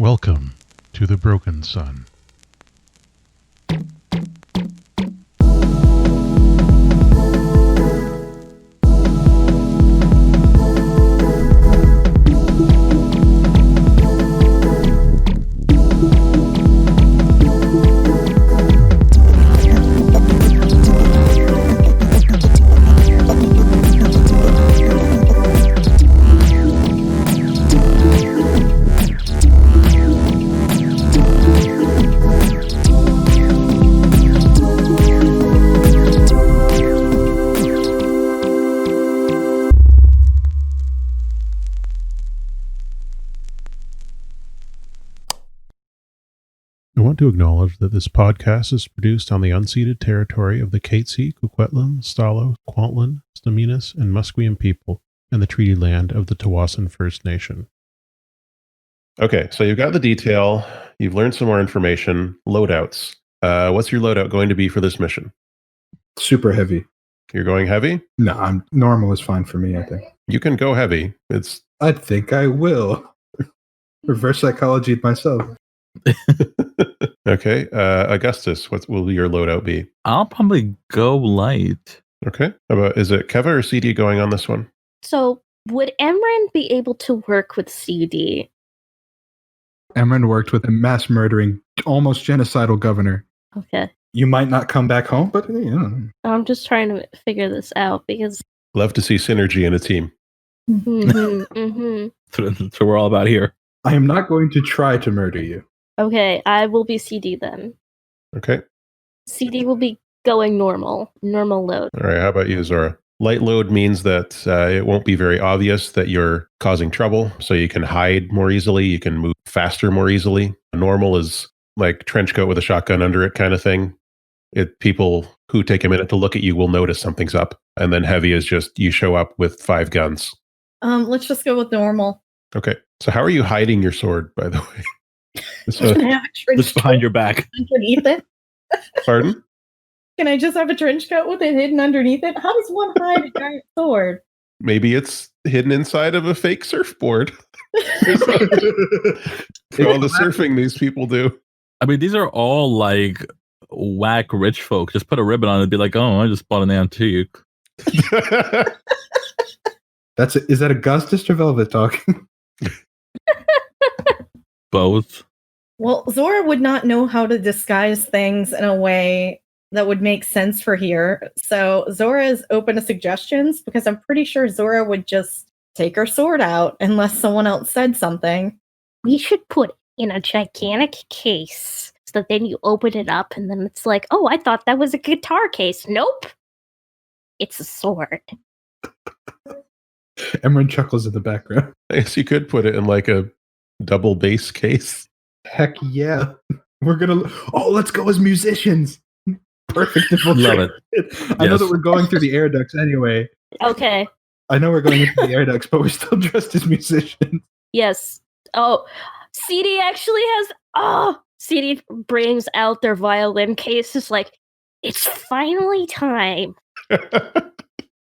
Welcome to the Broken Sun. I want to acknowledge that this podcast is produced on the unceded territory of the Katzie, Kwikwetlem, Stalo, Kwantlen, Stz'uminus, and Musqueam people, and the treaty land of the Tsawwassen First Nation. Okay, so you've got the detail, you've learned some more information, loadouts. What's your loadout going to be for this mission? Super heavy. You're going heavy? No, normal is fine for me, I think. You can go heavy. I think I will. Reverse psychology myself. Okay, Augustus, what will your loadout be? I'll probably go light. Okay, is it Keva or CD going on this one? So, would Emran be able to work with CD? Emran worked with a mass murdering, almost genocidal governor. Okay. You might not come back home, but you know. I'm just trying to figure this out because... Love to see synergy in a team. That's what we're all about here. I am not going to try to murder you. Okay, I will be CD then. Okay. CD will be going normal load. All right, how about you, Zora? Light load means that it won't be very obvious that you're causing trouble, so you can hide more easily, you can move faster more easily. Normal is like trench coat with a shotgun under it kind of thing. People who take a minute to look at you will notice something's up. And then heavy is just you show up with 5 guns. Let's just go with normal. Okay. So how are you hiding your sword, by the way? Can I have a trench Just behind your back. underneath it? Pardon? Can I just have a trench coat with it hidden underneath it? How does one hide a giant sword? Maybe it's hidden inside of a fake surfboard. For all the surfing these people do. I mean, these are all like whack rich folk. Just put a ribbon on it and be like, oh, I just bought an antique. Is that Augustus or Velvet talking? Both. Well, Zora would not know how to disguise things in a way that would make sense for here. So Zora is open to suggestions because I'm pretty sure Zora would just take her sword out unless someone else said something. We should put in a gigantic case so that then you open it up and then it's like, oh, I thought that was a guitar case. Nope. It's a sword. Emran chuckles in the background. I guess you could put it in like a double bass case. Heck yeah. Let's go as musicians. Perfect. Love it. I know that we're going through the air ducts anyway. Okay. I know we're going into the air ducts, but we're still dressed as musicians. Yes. Oh, CD actually CD brings out their violin case. It's like, it's finally time.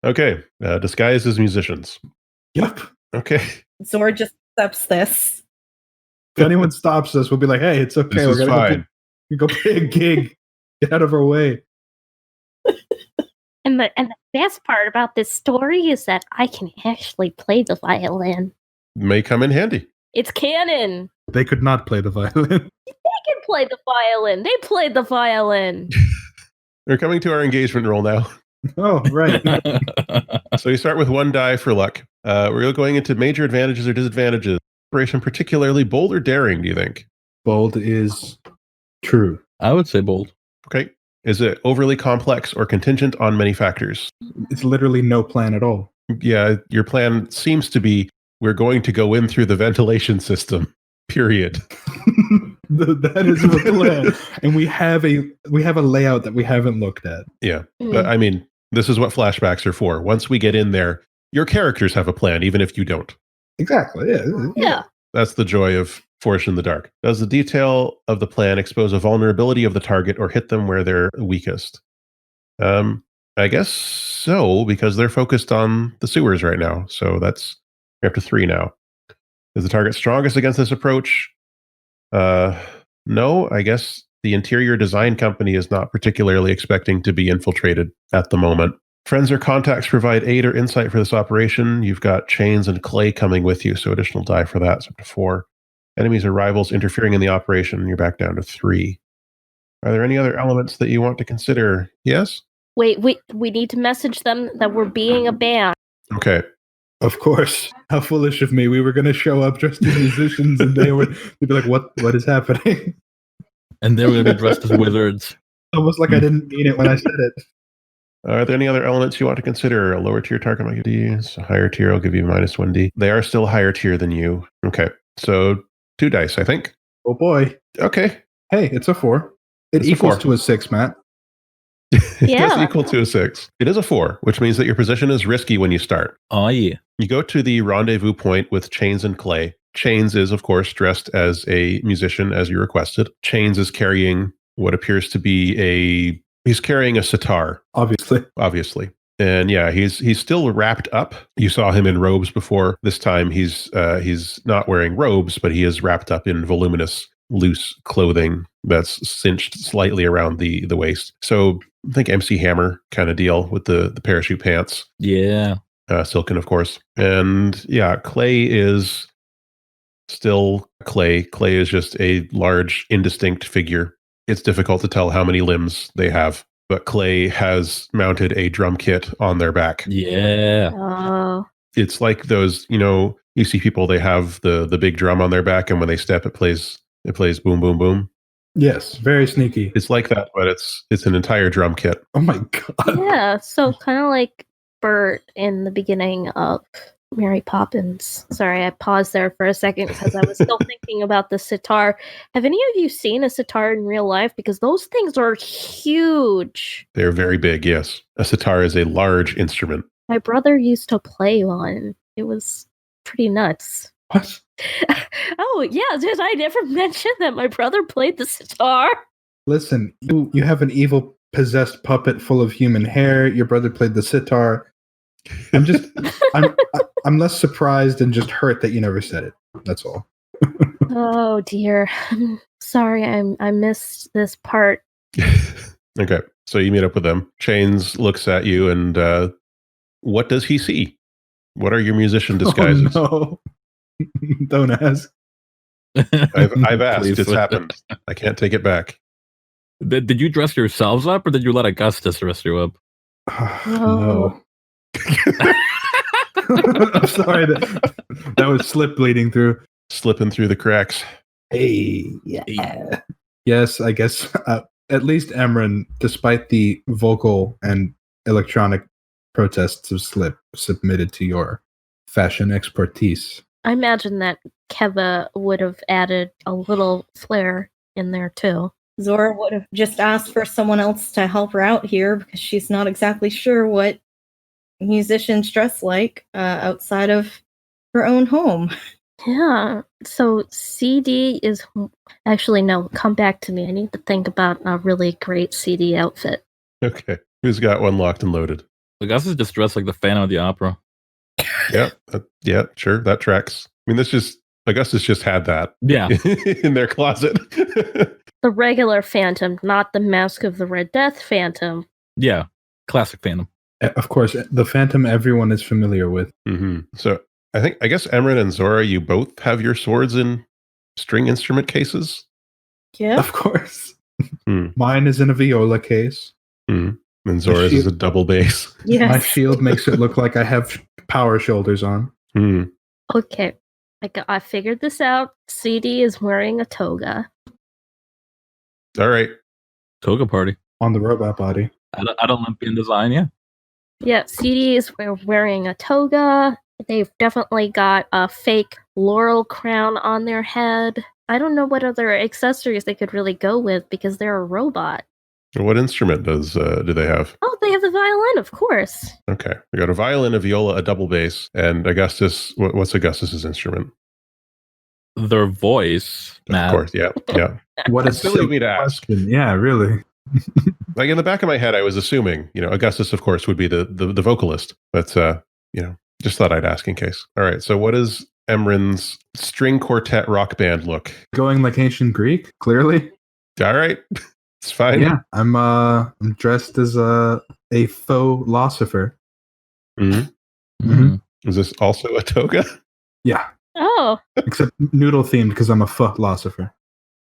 Okay. Disguised as musicians. Yep. Okay. Zora just accepts this. If anyone stops us, we'll be like, hey, it's okay. This is fine. Go play a gig. Get out of our way. And the best part about this story is that I can actually play the violin. May come in handy. It's canon. They could not play the violin. They can play the violin. They played the violin. We're coming to our engagement roll now. Oh, right. So you start with 1 die for luck. We're going into major advantages or disadvantages. Operation particularly bold or daring, do you think? Bold is true. I would say bold. Okay. Is it overly complex or contingent on many factors? It's literally no plan at all. Yeah, your plan seems to be we're going to go in through the ventilation system, period. That is the plan. And we have a layout that we haven't looked at. Yeah. But I mean, this is what flashbacks are for. Once we get in there, your characters have a plan, even if you don't. Exactly. Yeah. That's the joy of Forged in the Dark. Does the detail of the plan expose a vulnerability of the target or hit them where they're weakest? I guess so, because they're focused on the sewers right now. So we're up to 3 now. Is the target strongest against this approach? No, I guess the interior design company is not particularly expecting to be infiltrated at the moment. Friends or contacts provide aid or insight for this operation. You've got Chains and Clay coming with you, so additional die for that, so up to 4. Enemies or rivals interfering in the operation, you're back down to 3. Are there any other elements that you want to consider? Yes? Wait, we need to message them that we're being a band. Okay. Of course. How foolish of me. We were going to show up dressed as musicians and they'd be like, what is happening? And they were going to be dressed as wizards. Almost like I didn't mean it when I said it. Are there any other elements you want to consider? A lower tier target might give D. So higher tier will give you minus 1D. They are still higher tier than you. Okay. So 2 dice, I think. Oh boy. Okay. Hey, it's a 4. It It's a equals 4. to a 6, Matt. It Yeah. does equal to a 6. It is a 4, which means that your position is risky when you start. Oh, yeah. You go to the rendezvous point with Chains and Clay. Chains is, of course, dressed as a musician as you requested. Chains is carrying what appears to be he's carrying a sitar, Obviously. And yeah, he's still wrapped up. You saw him in robes before. This time he's not wearing robes, but he is wrapped up in voluminous, loose clothing that's cinched slightly around the waist. So I think MC Hammer kind of deal with the parachute pants. Yeah. Silken, of course. And yeah, Clay is still Clay. Clay is just a large, indistinct figure. It's difficult to tell how many limbs they have, but Clay has mounted a drum kit on their back. Yeah. Oh. It's like those, you see people, they have the big drum on their back, and when they step, it plays boom, boom, boom. Yes, very sneaky. It's like that, but it's an entire drum kit. Oh my god. Yeah, so kind of like Bert in the beginning of Mary Poppins. Sorry, I paused there for a second because I was still thinking about the sitar. Have any of you seen a sitar in real life? Because those things are huge. They're very big, yes. A sitar is a large instrument. My brother used to play one. It was pretty nuts. What? Oh, yeah, did I never mention that my brother played the sitar? Listen, you have an evil possessed puppet full of human hair. Your brother played the sitar. I'm less surprised and just hurt that you never said it. That's all. Oh dear. Sorry, I missed this part. Okay, so you meet up with them. Chains looks at you, and what does he see? What are your musician disguises? Oh, no. Don't ask. I've asked. Please. It's happened. I can't take it back. Did you dress yourselves up, or did you let Augustus dress you up? No. I'm sorry. That was slip bleeding through. Slipping through the cracks. Hey, yeah. Yes, I guess at least Emran, despite the vocal and electronic protests of Slip, submitted to your fashion expertise. I imagine that Keva would have added a little flair in there too. Zora would have just asked for someone else to help her out here because she's not exactly sure what musicians dress like outside of her own home. Yeah. So CD is actually no. Come back to me. I need to think about a really great CD outfit. Okay. Who's got one locked and loaded? Augustus just dressed like the Phantom of the Opera. Yeah, sure. That tracks. I mean, Augustus just had that Yeah. in their closet. The regular Phantom, not the Mask of the Red Death Phantom. Yeah. Classic Phantom. Of course, the Phantom everyone is familiar with. Mm-hmm. So I guess Emran and Zora, you both have your swords in string instrument cases? Yeah. Of course. Hmm. Mine is in a viola case. And Zora's is a double bass. Yes. My shield makes it look like I have power shoulders on. Hmm. Okay. I figured this out. CD is wearing a toga. All right. Toga party. On the robot body. At Olympian Design, yeah. Yeah, CD is wearing a toga. They've definitely got a fake laurel crown on their head. I don't know what other accessories they could really go with because they're a robot. What instrument do they have? Oh, they have the violin, of course. Okay. We got a violin, a viola, a double bass, and Augustus. What's Augustus's instrument? Their voice, Matt. Of course, yeah. What a Silly of me to ask. question. Yeah, really. Like in the back of my head, I was assuming, Augustus, of course, would be the vocalist. But, just thought I'd ask in case. All right. So what is Emran's string quartet rock band look. Going like ancient Greek, clearly. All right. It's fine. Yeah, I'm dressed as a faux philosopher. Mm-hmm. Mhm. Is this also a toga? Yeah, Oh, except noodle themed because I'm a philosopher.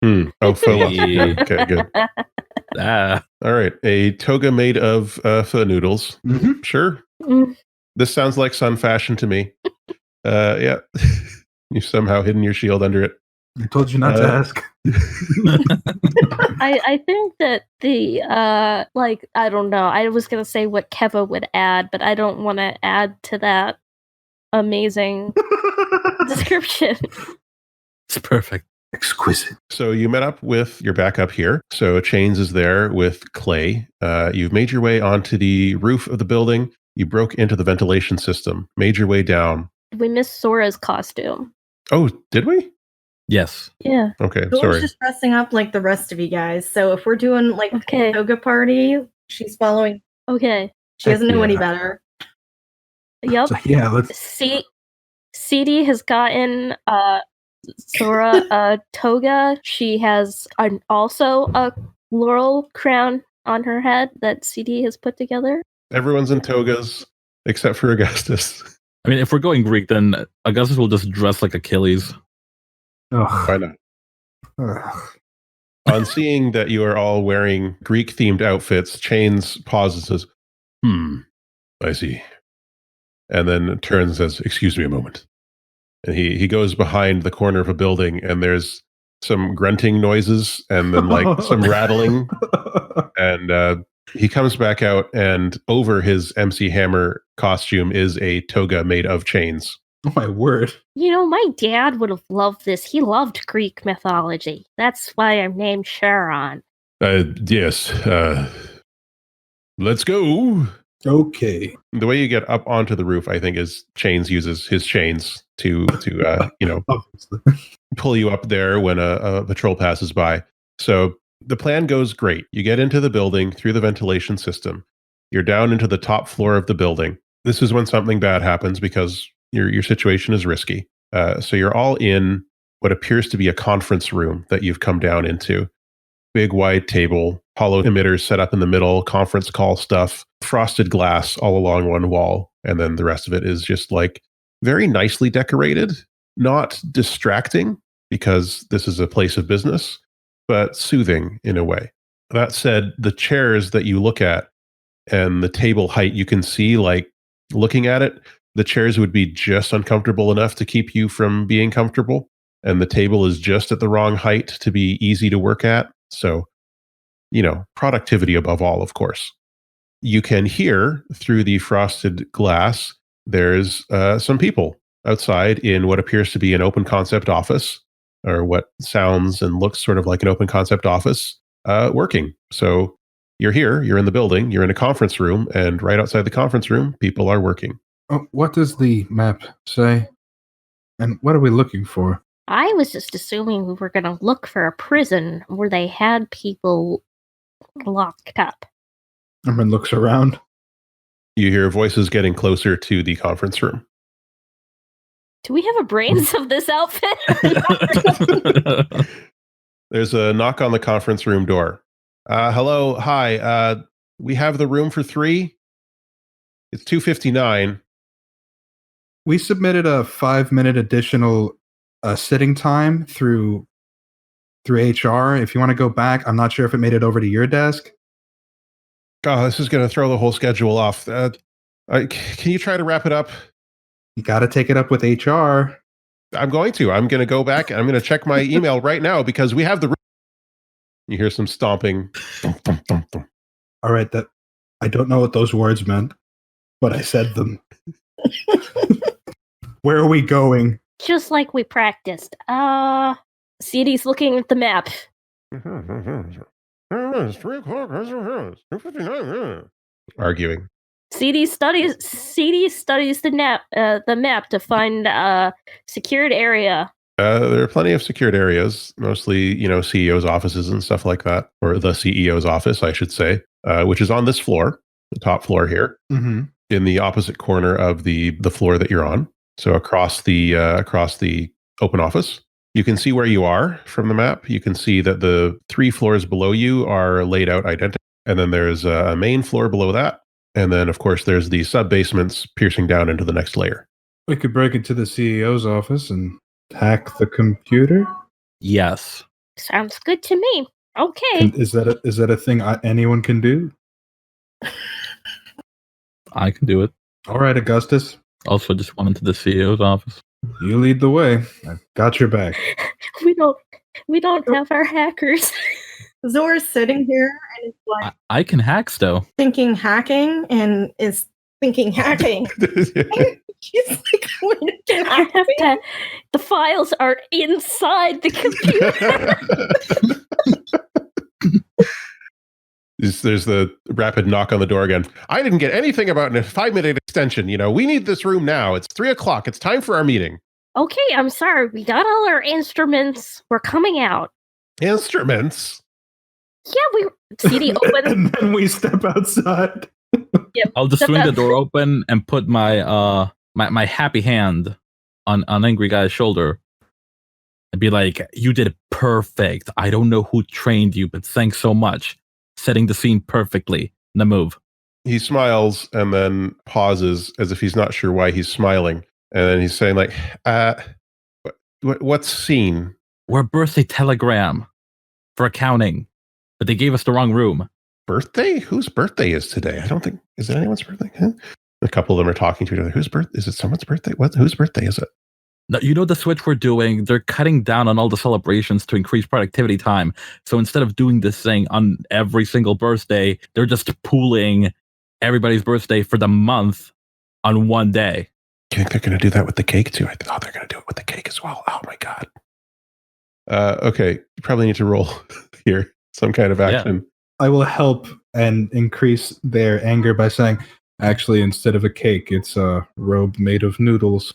Oh, faux. Hey. Okay, good. Ah, All right. A toga made of pho noodles. Mm-hmm. Sure. Mm. This sounds like sun fashion to me. Yeah. You've somehow hidden your shield under it. I told you not to ask. I think that the I don't know. I was gonna say what Keva would add, but I don't want to add to that amazing description. it's perfect. Exquisite. So you met up with your backup here. So Chains is there with Clay. You've made your way onto the roof of the building. You broke into the ventilation system, made your way down. We missed Sora's costume. Oh, did we? Yes. Yeah. Okay, Zora's sorry. just dressing up like the rest of you guys. So if we're doing like Okay. a yoga party, she's following. Okay. She doesn't know any Yeah. better. Yep. So, yeah, let's. CD has gotten Zora a toga. She has also a laurel crown on her head that CD has put together. Everyone's in togas except for Augustus. I mean, if we're going Greek, then Augustus will just dress like Achilles. Why not? Ugh. On seeing that you are all wearing Greek-themed outfits, Chains pauses and says, I see. And then turns and says, excuse me a moment. And he goes behind the corner of a building, and there's some grunting noises and then like some rattling. And he comes back out, and over his MC Hammer costume is a toga made of chains. Oh my word. You know, my dad would have loved this. He loved Greek mythology. That's why I'm named Charon. Yes. Let's go. Okay. The way you get up onto the roof, I think, is Chains uses his chains to Obviously. pull you up there when a patrol passes by. So the plan goes great. You get into the building through the ventilation system. You're down into the top floor of the building. This is when something bad happens because your situation is risky. So you're all in what appears to be a conference room that you've come down into. Big wide table, hollow emitters set up in the middle, conference call stuff, frosted glass all along one wall. And then the rest of it is just like very nicely decorated, not distracting because this is a place of business, but soothing in a way. That said, the chairs that you look at and the table height, you can see, like, looking at it, the chairs would be just uncomfortable enough to keep you from being comfortable. And the table is just at the wrong height to be easy to work at. So, productivity above all, of course. You can hear through the frosted glass, there's some people outside in what appears to be an open concept office, or what sounds and looks sort of like an open concept office, working. So you're here, you're in the building, you're in a conference room, and right outside the conference room, people are working. Oh, what does the map say? And what are we looking for? I was just assuming we were going to look for a prison where they had people locked up. Emran looks around. You hear voices getting closer to the conference room. Do we have a brains of this outfit? There's a knock on the conference room door. Hello, hi. We have the room for 3. It's 2:59. We submitted a 5-minute additional sitting time through HR. If you want to go back, I'm not sure if it made it over to your desk. Oh, this is going to throw the whole schedule off. Can you try to wrap it up? You got to take it up with HR. I'm going to go back and I'm going to check my email right now because we have the room. You hear some stomping. Thump, thump, thump, thump. All right, that I don't know what those words meant, but I said them. Where are we going? Just like we practiced. CD's looking at the map. It's 3 o'clock. 2:59. Arguing. CD studies the map to find a secured area. There are plenty of secured areas, mostly, CEO's offices and stuff like that, or the CEO's office, I should say, which is on this floor, the top floor here, Mm-hmm. in the opposite corner of the floor that you're on. So across the open office, you can see where you are from the map. You can see that the 3 floors below you are laid out identical. And then there's a main floor below that. And then, of course, there's the sub-basements piercing down into the next layer. We could break into the CEO's office and hack the computer. Yes. Sounds good to me. Okay. Is that a thing anyone can do? I can do it. All right, Augustus. Also, just went into the CEO's office. You lead the way. I've got your back. We don't have our hackers. Zora's sitting here and is like I can hack still. thinking hacking and is thinking hacking. She's like, when can I have hacking? to. The files are inside the computer. There's the rapid knock on the door again. I didn't get anything about a 5-minute extension. We need this room now. It's 3:00. It's time for our meeting. Okay, I'm sorry. We got all our instruments. We're coming out. Instruments? Yeah, we CD open. And then we step outside. Yep. I'll just swing the door open and put my my happy hand on Angry Guy's shoulder and be like, "You did perfect. I don't know who trained you, but thanks so much. Setting the scene perfectly. Now move." He smiles and then pauses as if he's not sure why he's smiling. And then he's saying like, what's scene? We're a birthday telegram for accounting, but they gave us the wrong room. Birthday? Whose birthday is today? I don't think, is it anyone's birthday? Huh? A couple of them are talking to each other. Whose birthday? Is it someone's birthday? Whose birthday is it? No, you know the switch we're doing? They're cutting down on all the celebrations to increase productivity time. So instead of doing this thing on every single birthday, they're just pooling everybody's birthday for the month on one day. Do you think they're going to do that with the cake too? They're going to do it with the cake as well. Oh my God. Okay, you probably need to roll here. Some kind of action. Yeah. I will help and increase their anger by saying, actually, instead of a cake, it's a robe made of noodles.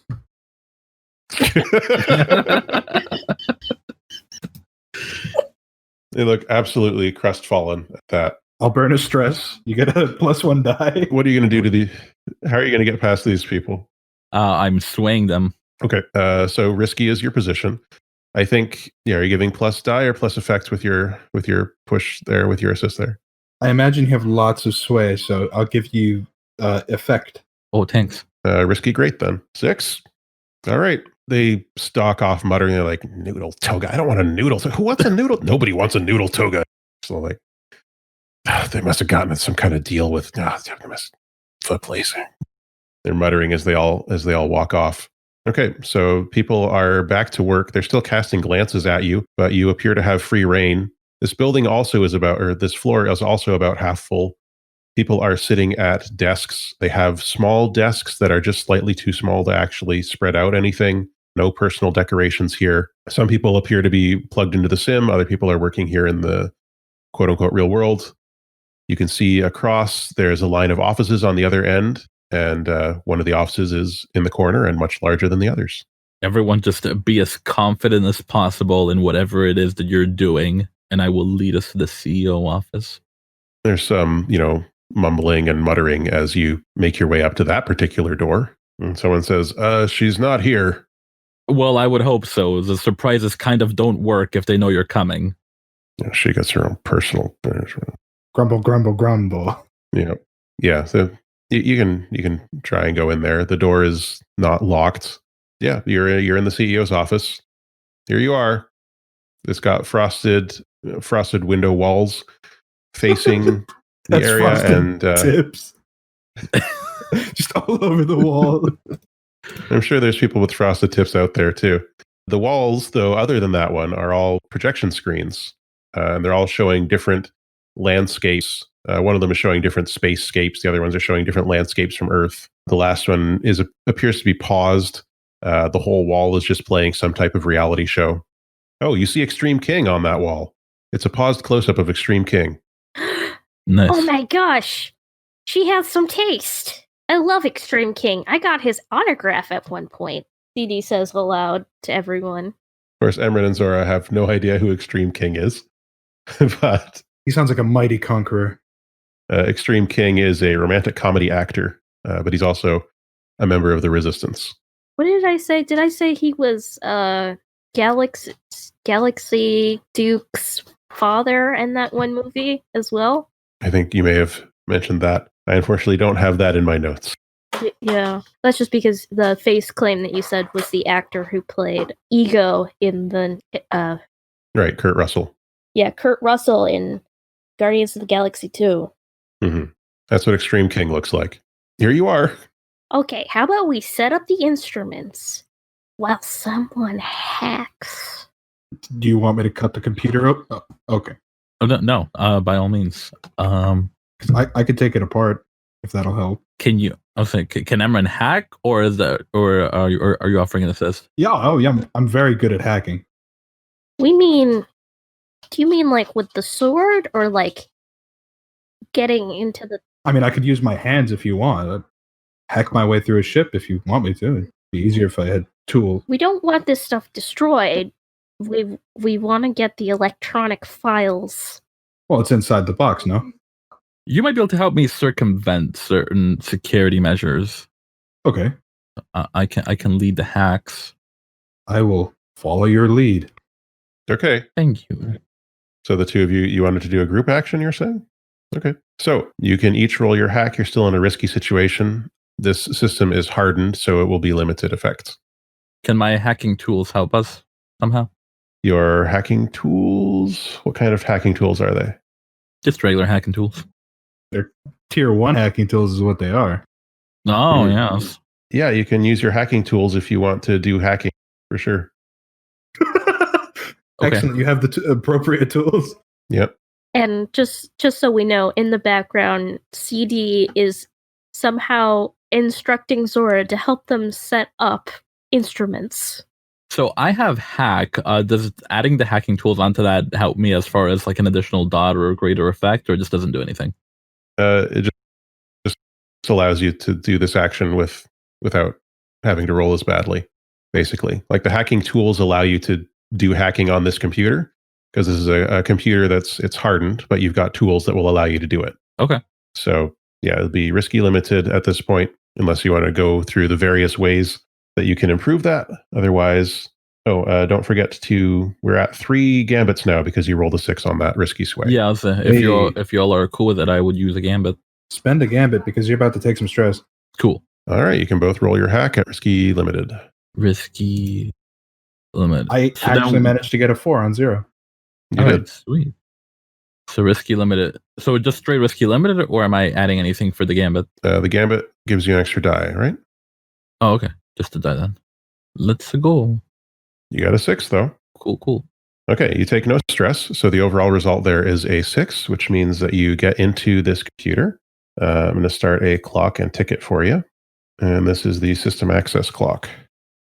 They look absolutely crestfallen at that. I'll burn a stress. You get a +1 die. What are you going to do to how are you going to get past these people? I'm swaying them. Okay, so risky is your position. I think, are you giving plus die or plus effects with your push there, with your assist there? I imagine you have lots of sway, so I'll give you effect. Oh, thanks. Risky, great then. 6. All right. They stalk off muttering, they're like, noodle toga. I don't want a noodle. Who wants a noodle? Nobody wants a noodle toga. So like, they must have gotten some kind of deal with foot placing. They're muttering as they all walk off. Okay, so people are back to work. They're still casting glances at you, but you appear to have free reign. This building also is this floor is also about half full. People are sitting at desks. They have small desks that are just slightly too small to actually spread out anything. No personal decorations here. Some people appear to be plugged into the sim. Other people are working here in the quote-unquote real world. You can see across, there's a line of offices on the other end. And one of the offices is in the corner and much larger than the others. Everyone just be as confident as possible in whatever it is that you're doing, and I will lead us to the CEO office. There's some, mumbling and muttering as you make your way up to that particular door. And someone says, she's not here. Well, I would hope so. The surprises kind of don't work if they know you're coming. She gets her own personal... Grumble, grumble, grumble. Yeah, so... You can try and go in there. The door is not locked. Yeah, you're in the CEO's office. Here you are. It's got frosted window walls facing the area and tips just all over the wall. I'm sure there's people with frosted tips out there too. The walls, though, other than that one, are all projection screens, and they're all showing different landscapes. One of them is showing different spacescapes. The other ones are showing different landscapes from Earth. The last one appears to be paused. The whole wall is just playing some type of reality show. Oh, you see Extreme King on that wall. It's a paused close-up of Extreme King. Nice. Oh my gosh. She has some taste. I love Extreme King. I got his autograph at one point. CD says aloud to everyone. Of course, Emran and Zora have no idea who Extreme King is. But he sounds like a mighty conqueror. Extreme King is a romantic comedy actor, but he's also a member of the Resistance. What did I say? Did I say he was Galaxy Duke's father in that one movie as well? I think you may have mentioned that. I unfortunately don't have that in my notes. Yeah, that's just because the face claim that you said was the actor who played Ego in the Right, Kurt Russell. Yeah, Kurt Russell in Guardians of the Galaxy 2. Mm-hmm. That's what Extreme King looks like. Here you are. Okay, how about we set up the instruments while someone hacks? Do you want me to cut the computer up? Oh, okay. Oh, no, by all means. 'Cause I could take it apart if that'll help. Can you? I was thinking, can Emran hack, or are you offering an assist? Yeah. Oh, yeah. I'm very good at hacking. Do you mean like with the sword or like getting into the... I mean, I could use my hands if you want. I'd hack my way through a ship if you want me to. It'd be easier if I had tools. We don't want this stuff destroyed. We want to get the electronic files. Well, it's inside the box, no? You might be able to help me circumvent certain security measures. Okay. I can lead the hacks. I will follow your lead. Okay. Thank you. So the two of you wanted to do a group action, you're saying? Okay. So you can each roll your hack. You're still in a risky situation. This system is hardened, so it will be limited effects. Can my hacking tools help us somehow? Your hacking tools? What kind of hacking tools are they? Just regular hacking tools. They're tier 1 hacking tools is what they are. Oh, yes. Yeah, you can use your hacking tools if you want to do hacking, for sure. Okay. Excellent. You have the appropriate tools. Yep. And just so we know, in the background, CD is somehow instructing Zora to help them set up instruments. So I have hack. Does adding the hacking tools onto that help me as far as like an additional dot or a greater effect, or it just doesn't do anything? It just allows you to do this action without having to roll as badly, basically. Like the hacking tools allow you to do hacking on this computer because this is a computer it's hardened, but you've got tools that will allow you to do it. Okay. So yeah, it'll be risky limited at this point, unless you want to go through the various ways that you can improve that. Otherwise, don't forget we're at 3 gambits now because you rolled a 6 on that risky sway. Yeah, if y'all are cool with it, I would use a gambit. Spend a gambit because you're about to take some stress. Cool. All right, you can both roll your hack at risky limited. Risky limit. I actually managed to get a 4 on 0. You All did. right, sweet. So risky limited. So just straight risky limited, or am I adding anything for the gambit? The gambit gives you an extra die, right? Oh, okay. Just a die then. Let's go. You got a 6 though. Cool. Okay, you take no stress. So the overall result there is a 6, which means that you get into this computer. I'm going to start a clock and ticket for you. And this is the system access clock.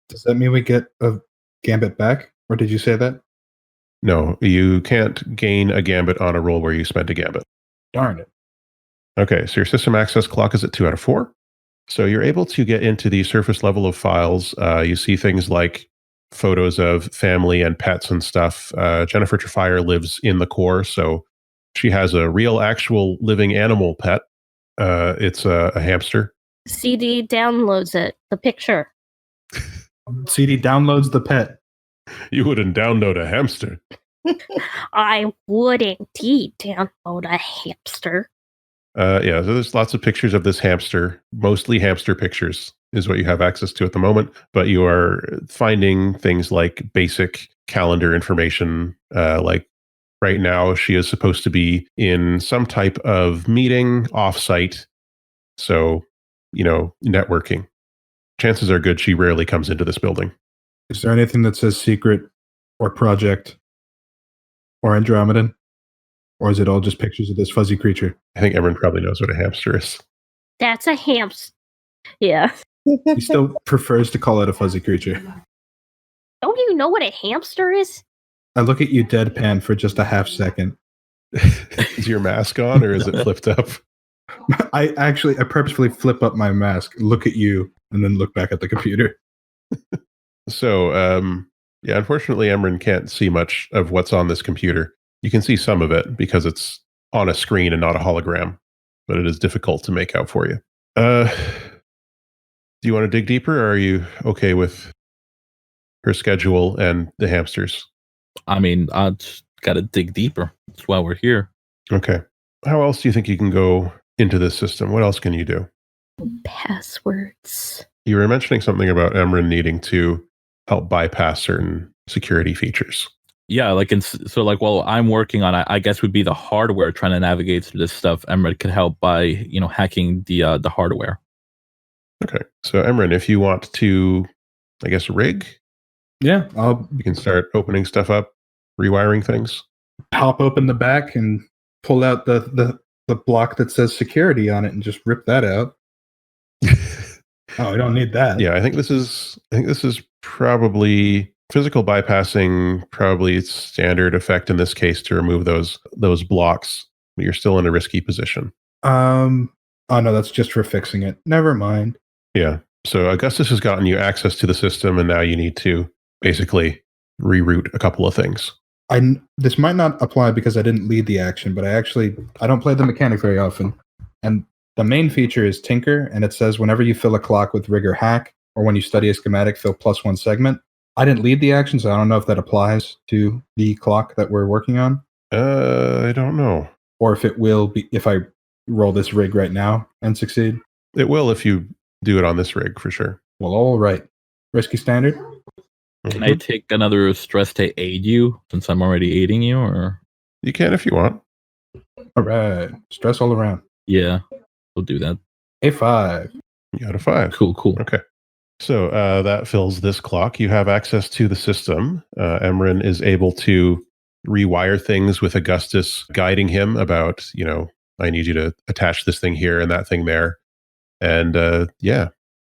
Does that mean we get a gambit back? Or did you say that? No, you can't gain a gambit on a roll where you spent a gambit. Darn it. Okay, so your system access clock is at 2 out of 4. So you're able to get into the surface level of files. You see things like photos of family and pets and stuff. Jennifer Trefire lives in the core, so she has a real, actual living animal pet. It's a hamster. CD downloads it, the picture. CD downloads the pet. You wouldn't download a hamster. I would indeed download a hamster. Yeah, so there's lots of pictures of this hamster, mostly hamster pictures is what you have access to at the moment, but you are finding things like basic calendar information, like right now she is supposed to be in some type of meeting offsite, so, networking. Chances are good she rarely comes into this building. Is there anything that says secret or project or Andromedan? Or is it all just pictures of this fuzzy creature? I think everyone probably knows what a hamster is. That's a hamster. Yeah. He still prefers to call it a fuzzy creature. Don't you know what a hamster is? I look at you deadpan for just a half second. Is your mask on or is it flipped up? I purposefully flip up my mask, look at you, and then look back at the computer. So, unfortunately, Emran can't see much of what's on this computer. You can see some of it because it's on a screen and not a hologram, but it is difficult to make out for you. Do you want to dig deeper, or are you okay with her schedule and the hamsters? I mean, I just gotta dig deeper. That's why we're here. Okay. How else do you think you can go into this system? What else can you do? Passwords. You were mentioning something about Emran needing to help bypass certain security features. Yeah, like so like while I'm working on, I guess would be the hardware trying to navigate through this stuff. Emran could help by hacking the hardware. Okay, so Emran, if you want to, I guess, rig, Yeah, I'll you can start opening stuff up, rewiring things. pop open the back and pull out the block that says security on it and just rip that out. Oh, we don't need that. Yeah, I think this is probably physical bypassing, probably standard effect in this case to remove those blocks. But you're still in a risky position. Oh no, that's just for fixing it. Never mind. Yeah. So Augustus has gotten you access to the system, and now you need to basically reroute a couple of things. This might not apply because I didn't lead the action, but I don't play the mechanic very often. And the main feature is Tinker, and it says whenever you fill a clock with rig or hack, or when you study a schematic, fill +1 segment. I didn't lead the action, so I don't know if that applies to the clock that we're working on. I don't know. Or if it will be if I roll this rig right now and succeed. It will if you do it on this rig, for sure. Well, all right. Risky standard? Can I take another stress to aid you since I'm already aiding you, or? You can if you want. All right. Stress all around. Yeah, we'll do that. A5. You got a 5. Cool. Okay. So that fills this clock. You have access to the system. Emran is able to rewire things with Augustus guiding him about, I need you to attach this thing here and that thing there. And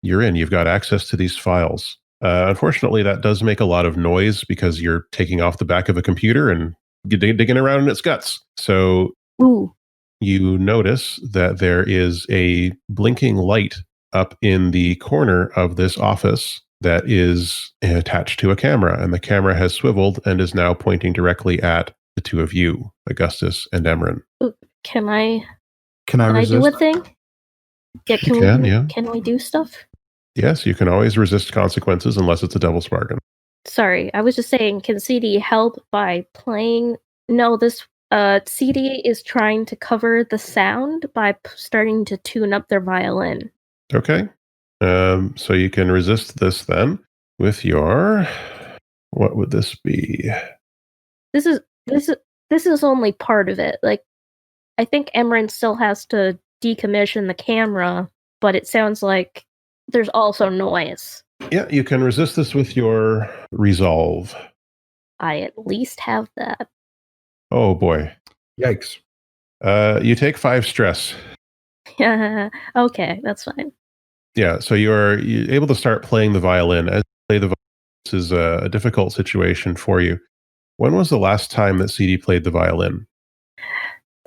you're in. You've got access to these files. Unfortunately, that does make a lot of noise because you're taking off the back of a computer and digging around in its guts. So you notice that there is a blinking light up in the corner of this office that is attached to a camera. And the camera has swiveled and is now pointing directly at the two of you, Augustus and Emran. Can I resist? do a thing? Yeah, can we do stuff? Yes, you can always resist consequences unless it's a devil's bargain. Sorry, I was just saying, can CD help by playing? No, this CD is trying to cover the sound by starting to tune up their violin. Okay. So you can resist this then with your, what would this be? This is only part of it. Like, I think Emran still has to decommission the camera, but it sounds like there's also noise. Yeah, you can resist this with your resolve. I at least have that. Oh boy. Yikes. You take 5 stress. Okay, that's fine. Yeah, so you're able to start playing the violin. As you play the violin, this is a difficult situation for you. When was the last time that CD played the violin?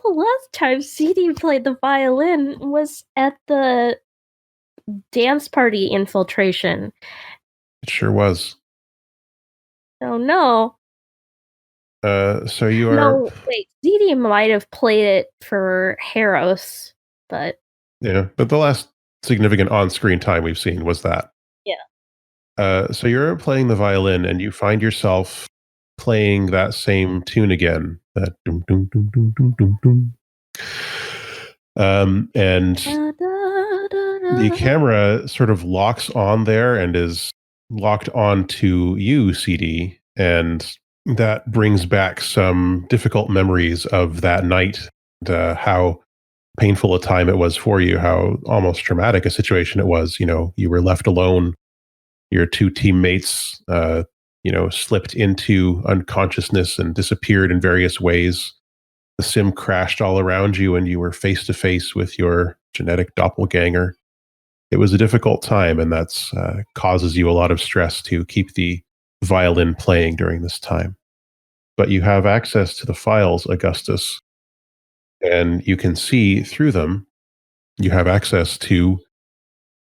The last time CD played the violin was at the dance party infiltration. It sure was. Oh no. So you are... No, wait. CD might have played it for Harros, but... Yeah, but the last significant on-screen time we've seen was that. Yeah. So you're playing the violin and you find yourself playing that same tune again. That doom, doom, doom, doom, doom, doom, doom. And the camera sort of locks on there and is locked on to you, CD, and that brings back some difficult memories of that night, and how painful a time it was for you, how almost traumatic a situation it was. You were left alone. Your 2 teammates, slipped into unconsciousness and disappeared in various ways. The sim crashed all around you and you were face to face with your genetic doppelganger. It was a difficult time, and that's causes you a lot of stress to keep the violin playing during this time. But you have access to the files, Augustus, and you can see through them. You have access to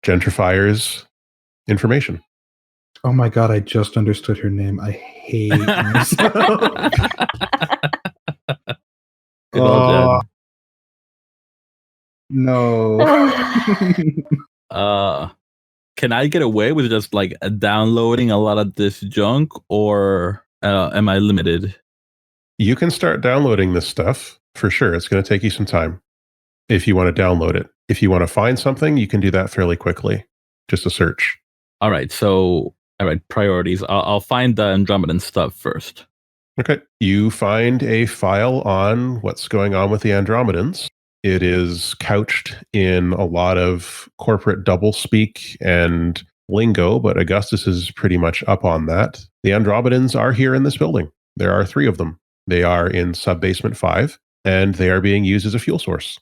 Gentrifier's information. Oh my god, I just understood her name. I hate myself. Good old Jen. No. can I get away with just like downloading a lot of this junk, or am I limited? You can start downloading this stuff for sure. It's going to take you some time if you want to download it. If you want to find something, you can do that fairly quickly. Just a search. All right. So, all right, priorities. I'll find the Andromedan stuff first. Okay. You find a file on what's going on with the Andromedans. It is couched in a lot of corporate doublespeak and lingo, but Augustus is pretty much up on that. The Andromedans are here in this building. There are 3 of them. They are in sub-basement 5, and they are being used as a fuel source.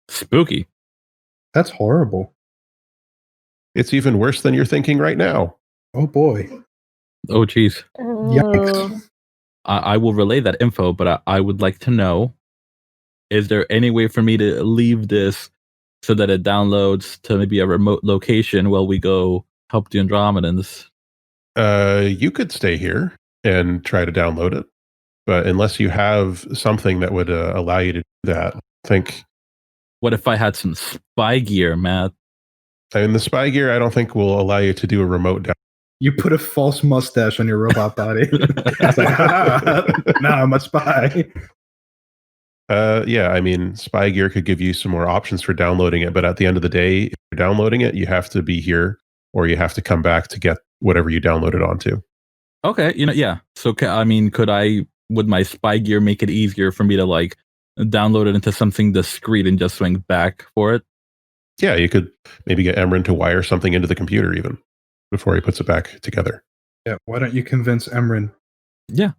Spooky. That's horrible. It's even worse than you're thinking right now. Oh boy. Oh, geez. Yikes. I will relay that info, but I would like to know, is there any way for me to leave this so that it downloads to maybe a remote location while we go help the Andromedans? You could stay here and try to download it, but unless you have something that would allow you to do that, I think... What if I had some spy gear, Matt? And the spy gear, I don't think will allow you to do a remote down. You put a false mustache on your robot body. It's like, now I'm a spy. Yeah, I mean, spy gear could give you some more options for downloading it, but at the end of the day, if you're downloading it, you have to be here, or you have to come back to get whatever you downloaded onto. Okay, yeah. So, would my spy gear make it easier for me to like download it into something discrete and just swing back for it? Yeah, you could maybe get Emran to wire something into the computer even before he puts it back together. Yeah, why don't you convince Emran? Yeah,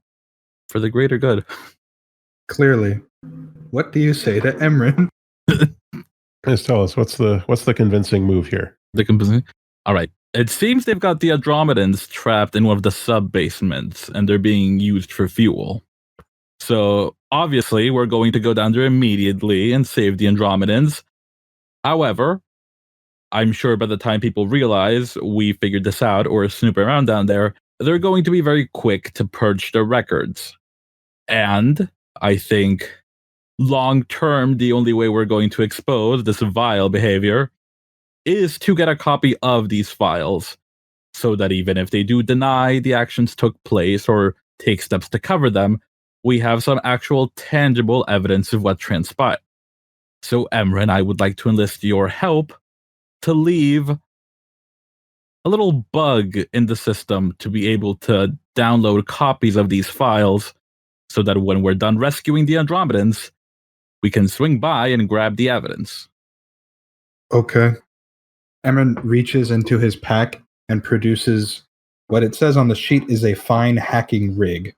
for the greater good. Clearly. What do you say to Emran? Just tell us, what's the convincing move here? All right. It seems they've got the Andromedans trapped in one of the sub-basements, and they're being used for fuel. So, obviously, we're going to go down there immediately and save the Andromedans. However, I'm sure by the time people realize we figured this out or snoop around down there, they're going to be very quick to purge their records. And I think long term, the only way we're going to expose this vile behavior is to get a copy of these files, so that even if they do deny the actions took place or take steps to cover them, we have some actual tangible evidence of what transpired. So, Emran, I would like to enlist your help to leave a little bug in the system to be able to download copies of these files, so that when we're done rescuing the Andromedans, we can swing by and grab the evidence. Okay. Emran reaches into his pack and produces what it says on the sheet is a fine hacking rig.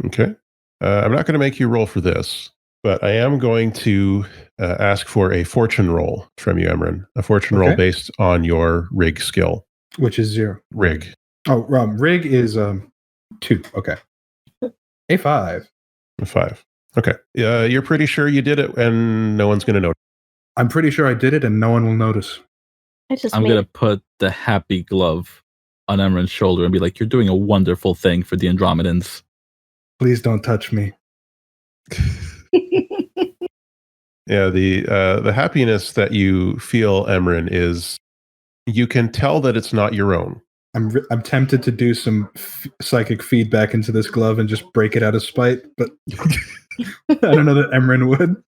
Okay. I'm not going to make you roll for this, but I am going to ask for a fortune roll from you, Emran. A fortune roll based on your rig skill. Which is 0. Rig. Oh, rig is 2. Okay. A 5. A 5. Okay. You're pretty sure you did it and no one's going to notice. I'm pretty sure I did it and no one will notice. I'm going to put the happy glove on Emran's shoulder and be like, you're doing a wonderful thing for the Andromedans. Please don't touch me. Yeah, the happiness that you feel, Emran, is you can tell that it's not your own. I'm tempted to do some psychic feedback into this glove and just break it out of spite, but I don't know that Emran would.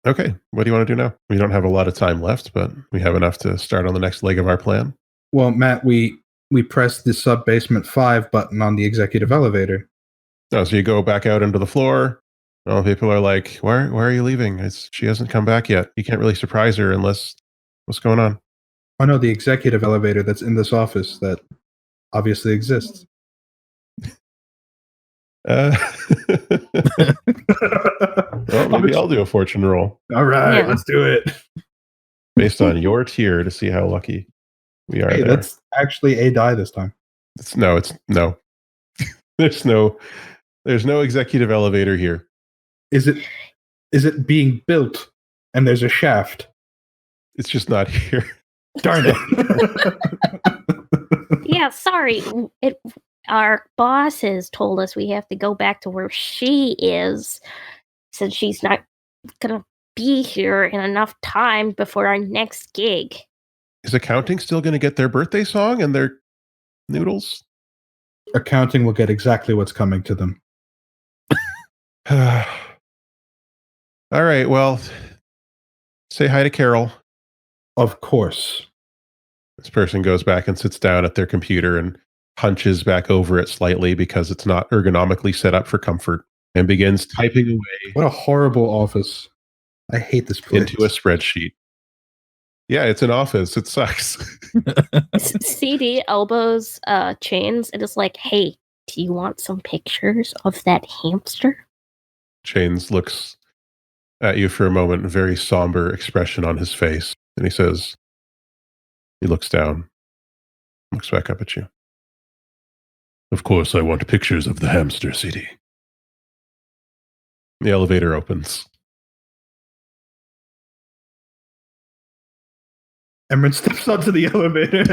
Okay, what do you want to do now? We don't have a lot of time left, but we have enough to start on the next leg of our plan. Well, Matt, we pressed the sub-basement 5 button on the executive elevator. Oh, so you go back out into the floor. All people are like, why are you leaving? She hasn't come back yet. You can't really surprise her unless... What's going on? Oh, no, the executive elevator that's in this office that obviously exists. Well, maybe I'll do a fortune roll. All right, let's do it. Based on your tier to see how lucky we are. Hey, that's actually a die this time. It's no. There's no executive elevator here. Is it being built and there's a shaft? It's just not here. Darn it. Yeah, sorry. Our bosses told us we have to go back to where she is, since she's not gonna be here in enough time before our next gig. Is accounting still going to get their birthday song and their noodles? Accounting will get exactly what's coming to them. All right, well, say hi to Carol. Of course. This person goes back and sits down at their computer and hunches back over it slightly because it's not ergonomically set up for comfort, and begins typing away What a horrible office. I hate this place. into a spreadsheet. Yeah, it's an office. It sucks. CD elbows Chains and is like, hey, do you want some pictures of that hamster? Chains looks at you for a moment, very somber expression on his face. And he says, he looks down, looks back up at you. Of course, I want pictures of the hamster, CD. The elevator opens. Emran steps onto the elevator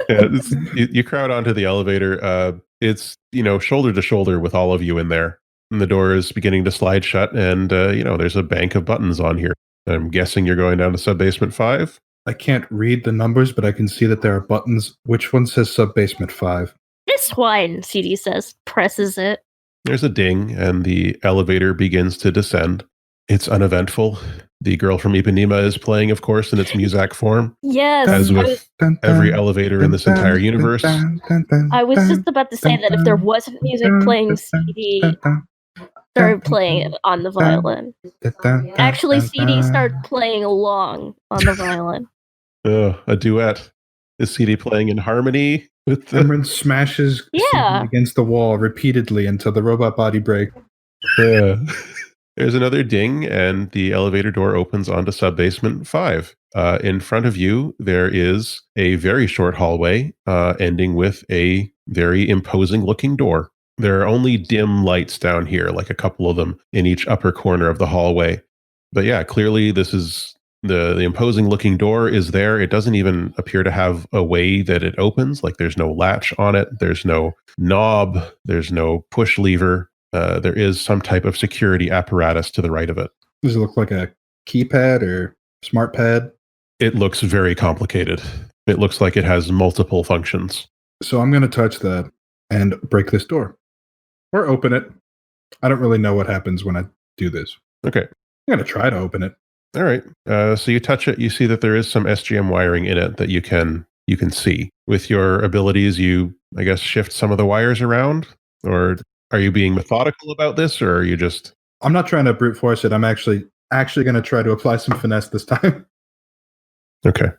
and You crowd onto the elevator. It's, shoulder to shoulder with all of you in there. And the door is beginning to slide shut, and, there's a bank of buttons on here. I'm guessing you're going down to sub-basement 5? I can't read the numbers, but I can see that there are buttons. Which one says sub-basement 5? This one, CD says, presses it. There's a ding, and the elevator begins to descend. It's uneventful. The Girl from Ipanema is playing, of course, in its Muzak form. Yes. As with every elevator in this entire universe. I was just about to say that if there wasn't music playing, CD started playing it on the violin. Actually, CD started playing along on the violin. A duet. Is CD playing in harmony with the... Emran smashes CD against the wall repeatedly until the robot body breaks. Yeah. There's another ding, and the elevator door opens onto sub-basement 5. In front of you, there is a very short hallway, ending with a very imposing-looking door. There are only dim lights down here, like a couple of them in each upper corner of the hallway. But yeah, clearly this is the imposing-looking door is there. It doesn't even appear to have a way that it opens. Like there's no latch on it. There's no knob. There's no push lever. There is some type of security apparatus to the right of it. Does it look like a keypad or smart pad? It looks very complicated. It looks like it has multiple functions. So I'm going to touch that and break this door. Or open it. I don't really know what happens when I do this. Okay. I'm going to try to open it. All right. So you touch it. You see that there is some SGM wiring in it that you can see. With your abilities, you, I guess, shift some of the wires around? Or... Are you being methodical about this, or are you just... I'm not trying to brute force it. I'm actually going to try to apply some finesse this time. Okay.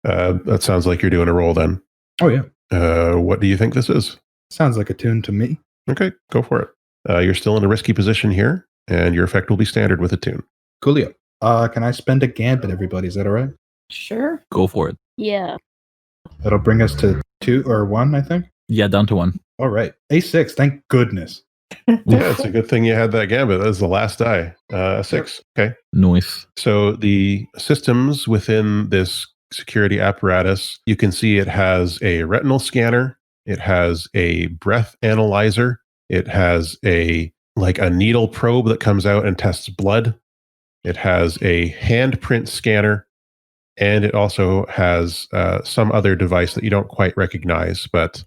That sounds like you're doing a roll then. Oh, yeah. What do you think this is? Sounds like a tune to me. Okay, go for it. You're still in a risky position here, and your effect will be standard with a tune. Coolio. Can I spend a gambit, everybody? Is that all right? Sure. Go for it. Yeah. That'll bring us to 2 or 1, I think. Yeah, down to 1. All right. A6, thank goodness. Yeah, it's a good thing you had that gambit. That was the last die. 6. Okay. Nice. So the systems within this security apparatus, you can see it has a retinal scanner. It has a breath analyzer. It has a needle probe that comes out and tests blood. It has a handprint scanner. And it also has some other device that you don't quite recognize, but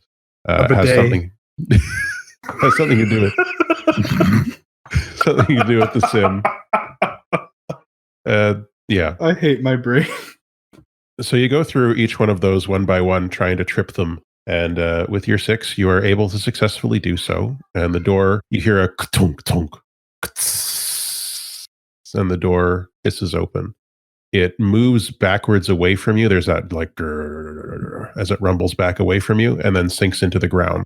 has something to do with something to do with the sim. Yeah. I hate my brain. So you go through each one of those one by one, trying to trip them. And with your 6, you are able to successfully do so. And the door, you hear a tonk tonk, and the door hisses open. It moves backwards away from you. There's that as it rumbles back away from you and then sinks into the ground.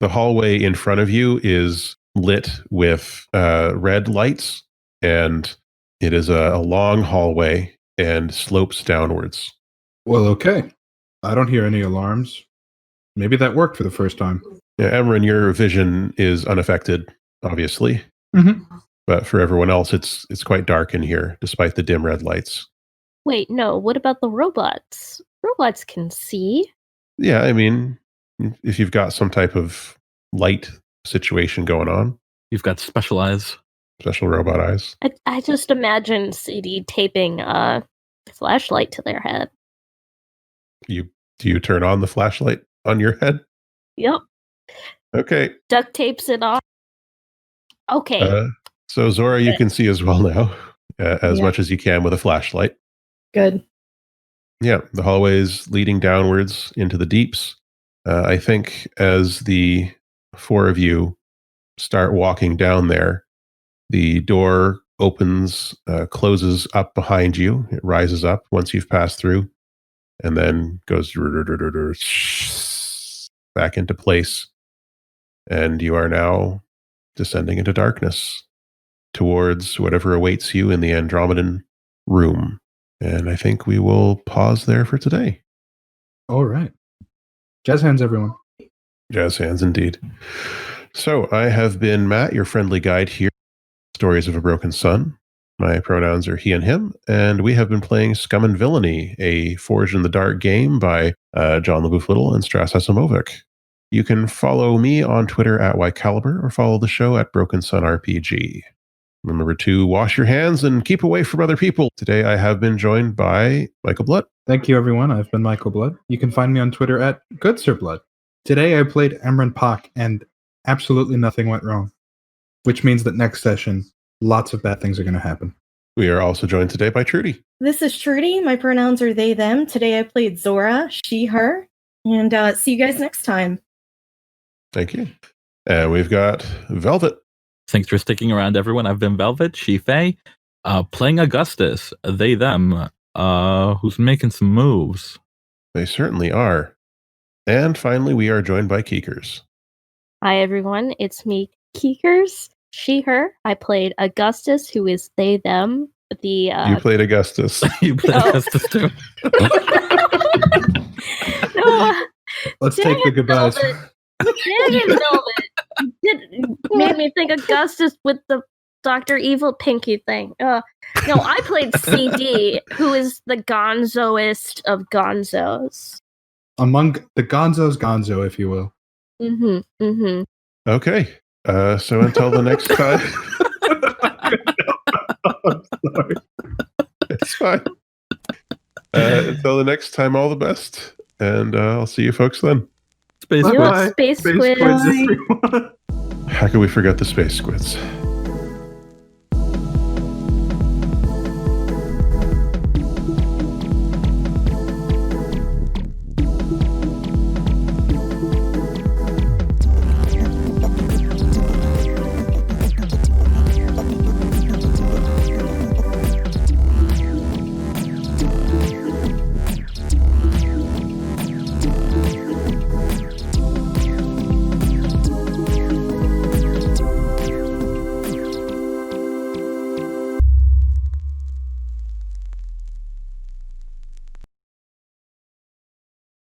The hallway in front of you is lit with red lights, and it is a long hallway and slopes downwards. Well, okay. I don't hear any alarms. Maybe that worked for the first time. Yeah, Emran, your vision is unaffected, obviously. Mm-hmm. But for everyone else, it's quite dark in here, despite the dim red lights. Wait, no. What about the robots? Robots can see. Yeah, I mean, if you've got some type of light situation going on. You've got special eyes. Special robot eyes. I just imagine CD taping the flashlight to their head. Do you turn on the flashlight on your head? Yep. Okay. Duct tapes it off. Okay. So Zora, you can see as well now, as much as you can with a flashlight. Good. Yeah, the hallways leading downwards into the deeps. I think as the four of you start walking down there, the door opens, closes up behind you. It rises up once you've passed through, and then goes back into place. And you are now descending into darkness towards whatever awaits you in the Andromedan room. And I think we will pause there for today. All right. Jazz hands, everyone. Jazz hands, indeed. So I have been Matt, your friendly guide here. Stories of a Broken Sun. My pronouns are he and him, and we have been playing Scum and Villainy, a Forged in the Dark game by John Leboef-Little and Stras Acimovic. You can follow me on Twitter at YCaliber or follow the show at Broken Sun RPG. Remember to wash your hands and keep away from other people. Today I have been joined by Michael Blood. Thank you, everyone. I've been Michael Blood. You can find me on Twitter at GoodSirBlood. Today I played Emran Pak, and absolutely nothing went wrong, which means that next session, lots of bad things are going to happen. We are also joined today by Trudy. This is Trudy. My pronouns are they, them. Today I played Zora, she, her. And see you guys next time. Thank you. And we've got Velvet. Thanks for sticking around, everyone. I've been Velvet, she, Faye, playing Augustus, they, them, who's making some moves. They certainly are. And finally, we are joined by Keekers. Hi, everyone. It's me, Keekers, she, her. I played Augustus, who is they, them. You played Augustus. You played Augustus, too. No, Let's take the goodbyes. Dang it, Velvet. You made me think Augustus with the Dr. Evil Pinky thing. No, I played CD, who is the gonzoist of gonzos. Among the gonzos, gonzo, if you will. Mm-hmm, mm-hmm. Okay. So until the next time. I'm sorry. It's fine. Until the next time, all the best. And I'll see you folks then. Space Space Squids. Space Space Squid. Squids, everyone. How could we forget the space squids?